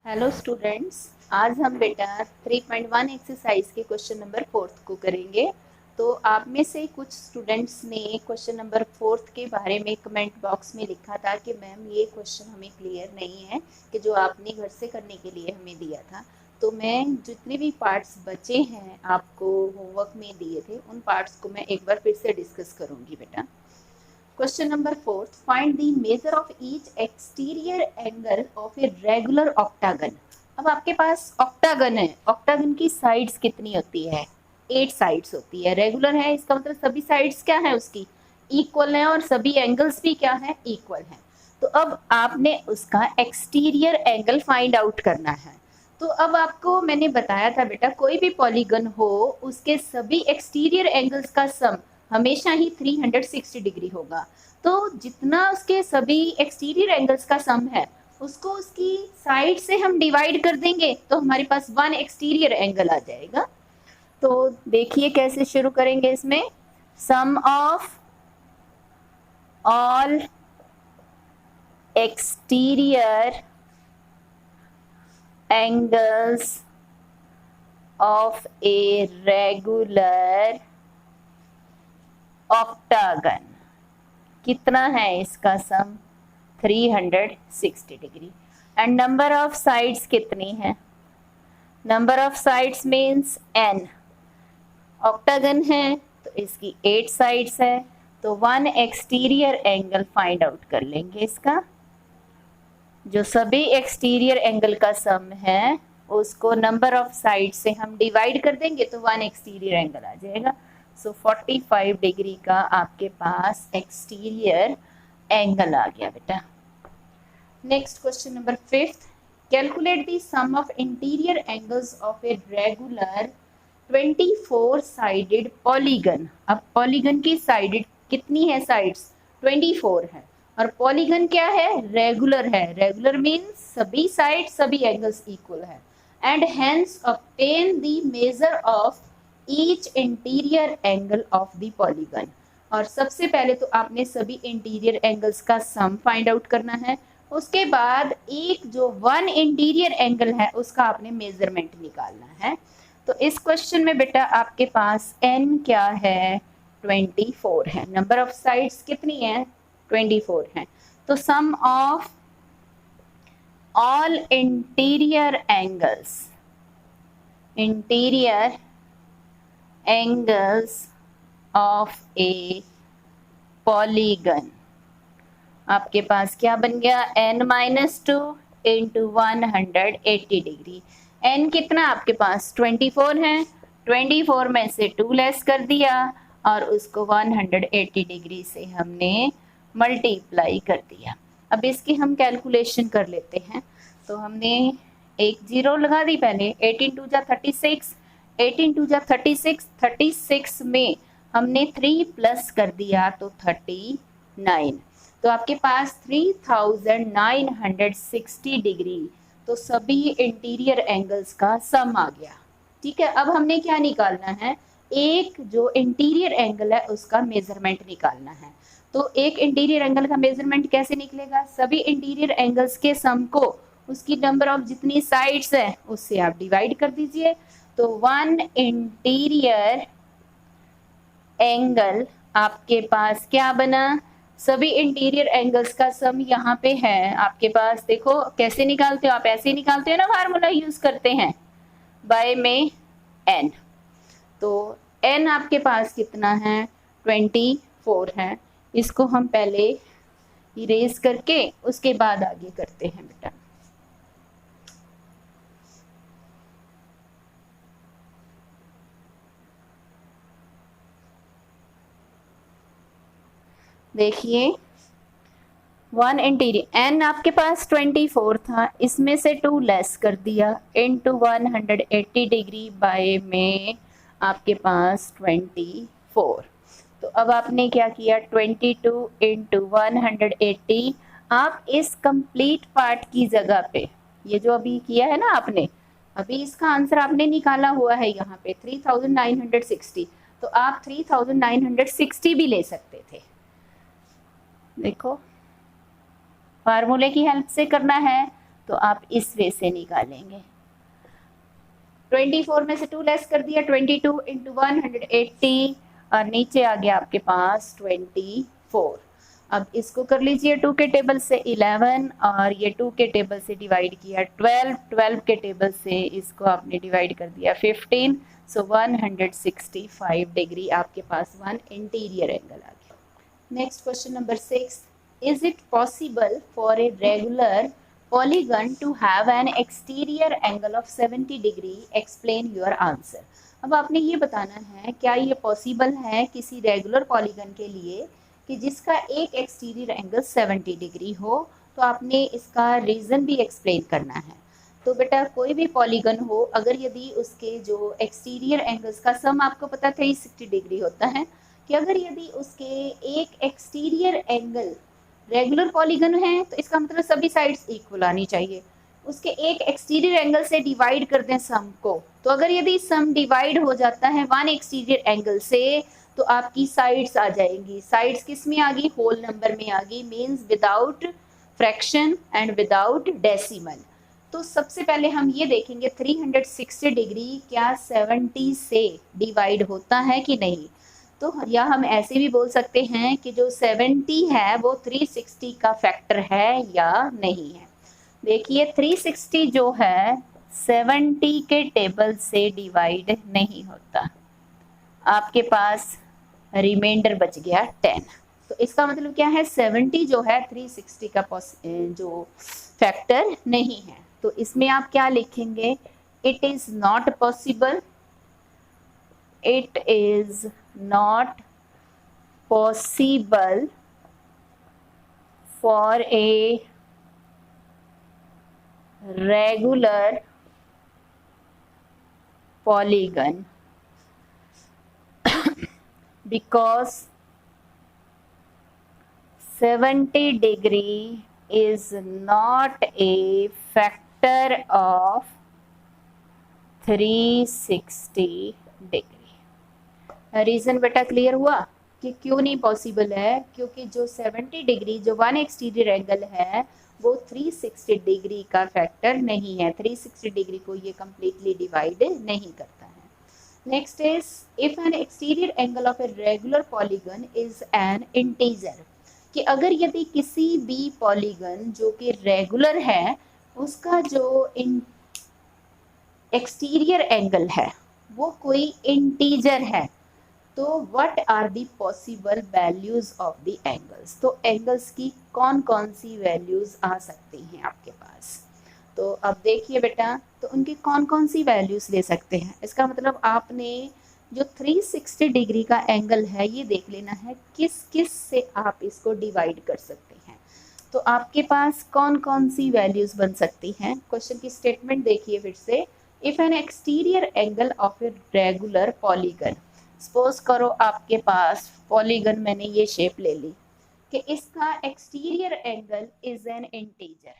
Hello students, आज हम बेटा 3.1 एक्सरसाइज के क्वेश्चन नंबर 4 को करेंगे। तो आप में से कुछ स्टूडेंट्स ने क्वेश्चन नंबर 4 के बारे में कमेंट बॉक्स में लिखा था कि मैम ये क्वेश्चन हमें क्लियर नहीं है कि जो आपने घर से करने के लिए हमें दिया था। तो मैं जितने भी पार्ट्स बचे हैं आपको होमवर्क में दिए थे उन पार्ट्स को मैं एक बार फिर से डिस्कस करूँगी बेटा। Question number 4. Find the measure of each exterior angle of a regular octagon. अब आपके पास ऑक्टागन है, ऑक्टागन की साइड्स कितनी होती है? 8 साइड्स होती है। रेगुलर है इसका मतलब सभी साइड्स क्या है उसकी इक्वल है और सभी एंगल्स भी क्या है इक्वल है। तो अब आपने उसका एक्सटीरियर एंगल फाइंड आउट करना है। तो अब आपको मैंने बताया था बेटा कोई भी पॉलीगन हो उसके सभी एक्सटीरियर एंगल्स का सम हमेशा ही 360 डिग्री होगा। तो जितना उसके सभी एक्सटीरियर एंगल्स का सम है उसको उसकी साइड से हम डिवाइड कर देंगे तो हमारे पास 1 एक्सटीरियर एंगल आ जाएगा। तो देखिए कैसे शुरू करेंगे इसमें। Sum of all exterior angles of a regular octagon कितना है इसका सम 360 डिग्री। एंड नंबर ऑफ साइड्स कितनी है? Number of sides means n। Octagon है तो इसकी 8 साइड्स है तो 1 एक्सटीरियर एंगल फाइंड आउट कर लेंगे इसका। जो सभी एक्सटीरियर एंगल का सम है उसको नंबर ऑफ साइड से हम डिवाइड कर देंगे तो 1 एक्सटीरियर एंगल आ जाएगा। सो 45 डिग्री का आपके पास एक्सटीरियर एंगल आ गया बेटा। Next question number 5। Calculate the sum of interior angles of a regular 24 sided polygon. अब पॉलीगन की साइडेड कितनी है? साइड्स 24 है और पॉलीगन क्या है? रेगुलर है। रेगुलर मीन्स सभी साइड सभी एंगल्स इक्वल है। And hence obtain the measure of each interior angle of the polygon. और सबसे पहले तो आपने सभी इंटीरियर एंगल्स का सम फाइंड आउट करना है। उसके बाद एक जो 1 इंटीरियर एंगल है उसका आपने मेजरमेंट निकालना है। तो इस क्वेश्चन में बेटा आपके पास n क्या है? 24 है। नंबर ऑफ साइड्स कितनी है? 24 है। तो sum of all interior angles of a polygon आपके पास क्या बन गया? n-2 into 180 degree. n कितना आपके पास? 24 है। 24 में से 2 लेस कर दिया और उसको 180 डिग्री से हमने मल्टीप्लाई कर दिया। अब इसकी हम कैलकुलेशन कर लेते हैं। तो हमने एक जीरो लगा दी पहले। 18 2 जा 36, 18 2 जा 36, 36 में हमने 3 प्लस कर दिया तो 39। तो आपके पास 3960 डिग्री तो सभी इंटीरियर एंगल्स का सम आ गया। ठीक है, अब हमने क्या निकालना है? एक जो इंटीरियर एंगल है उसका मेजरमेंट निकालना है। तो एक इंटीरियर एंगल का मेजरमेंट कैसे निकलेगा? सभी इंटीरियर एंगल्स के सम को उसकी नंबर ऑफ जितनी साइड्स है उससे आप डिवाइड कर दीजिए। तो 1 इंटीरियर एंगल आपके पास क्या बना? सभी इंटीरियर एंगल्स का सम यहाँ पे है आपके पास। देखो कैसे निकालते हो आप? ऐसे ही निकालते हो ना, फार्मूला यूज करते हैं बाय में n। तो n आपके पास कितना है? 24 है। इसको हम पहले इरेज करके उसके बाद आगे करते हैं बेटा। देखिए 1 इंटीरियर n आपके पास 24 था, इसमें से 2 लेस कर दिया इंटू 180 डिग्री बाय में आपके पास 24। तो अब आपने क्या किया? 22 इंटू 180। आप इस कंप्लीट पार्ट की जगह पे ये जो अभी किया है ना आपने, अभी इसका आंसर आपने निकाला हुआ है यहाँ पे 3960। तो आप 3960 भी ले सकते थे। देखो फार्मूले की हेल्प से करना है तो आप इस वे से निकालेंगे। 24 में से 2 लेस कर दिया, 22 इंटू 180 और नीचे आ गया आपके पास 24। अब इसको कर लीजिए 2 के टेबल से 11 और ये 2 के टेबल से डिवाइड किया 12, 12 के टेबल से इसको आपने डिवाइड कर दिया 15, सो 165 डिग्री आपके पास वन इंटीरियर एंगल आ गया। Next question number 6, is it possible for a regular polygon to have an exterior angle of 70 degree, explain your answer। अब आपने ये बताना है क्या ये पॉसिबल है किसी रेगुलर पॉलीगन के लिए कि जिसका एक एक्सटीरियर एंगल 70 डिग्री हो, तो आपने इसका रीज़न भी एक्सप्लेन करना है। तो बेटा कोई भी पॉलीगन हो, अगर यदि उसके जो एक्सटीरियर एंगल्स का सम आपको पता 360 डिग्री होता है, कि अगर यदि उसके एक एक्सटीरियर एंगल रेगुलर पॉलीगन है तो इसका मतलब सभी साइड्स इक्वल आनी चाहिए, उसके एक एक्सटीरियर एंगल से डिवाइड कर दें सम को, तो अगर यदि सम डिवाइड हो जाता है वन एक्सटीरियर एंगल से तो आपकी साइड्स आ जाएंगी। साइड्स किस में आ गई? होल नंबर में आ गई, means without fraction and without decimal. तो सबसे पहले हम ये देखेंगे 360 डिग्री क्या 70 से डिवाइड होता है कि नहीं। तो या हम ऐसे भी बोल सकते हैं कि जो 70 है वो 360 का फैक्टर है या नहीं है। देखिए 360 जो है 70 के टेबल से डिवाइड नहीं होता, आपके पास रिमाइंडर बच गया 10। तो इसका मतलब क्या है 70 जो है 360 का जो फैक्टर नहीं है। तो इसमें आप क्या लिखेंगे? It is not possible, it is not possible for a regular polygon because 70 degree is not a factor of 360 degree. Reason बेटा क्लियर हुआ कि क्यों नहीं पॉसिबल है? क्योंकि जो 70 डिग्री जो वन एक्सटीरियर एंगल है वो 360 डिग्री का फैक्टर नहीं है, 360 डिग्री को ये कम्प्लीटली डिवाइड नहीं करता है। Next is if N exterior angle of a regular polygon is an integer, कि अगर यदि किसी भी पॉलीगन जो कि रेगुलर है उसका जो एक्सटीरियर एंगल है वो कोई इंटीजर है, तो what are the possible values of the angles. तो एंगल्स की कौन कौन सी वैल्यूज आ सकती हैं आपके पास। तो अब देखिए बेटा, तो उनकी कौन कौन सी वैल्यूज ले सकते हैं। इसका मतलब आपने जो 360 डिग्री का एंगल है ये देख लेना है किस किस से आप इसको डिवाइड कर सकते हैं। तो आपके पास कौन कौन सी वैल्यूज बन सकती हैं। क्वेश्चन की स्टेटमेंट देखिए फिर से, if N exterior angle of a regular polygon, suppose करो आपके पास पॉलीगन मैंने ये शेप ले ली कि इसका exterior angle is an integer,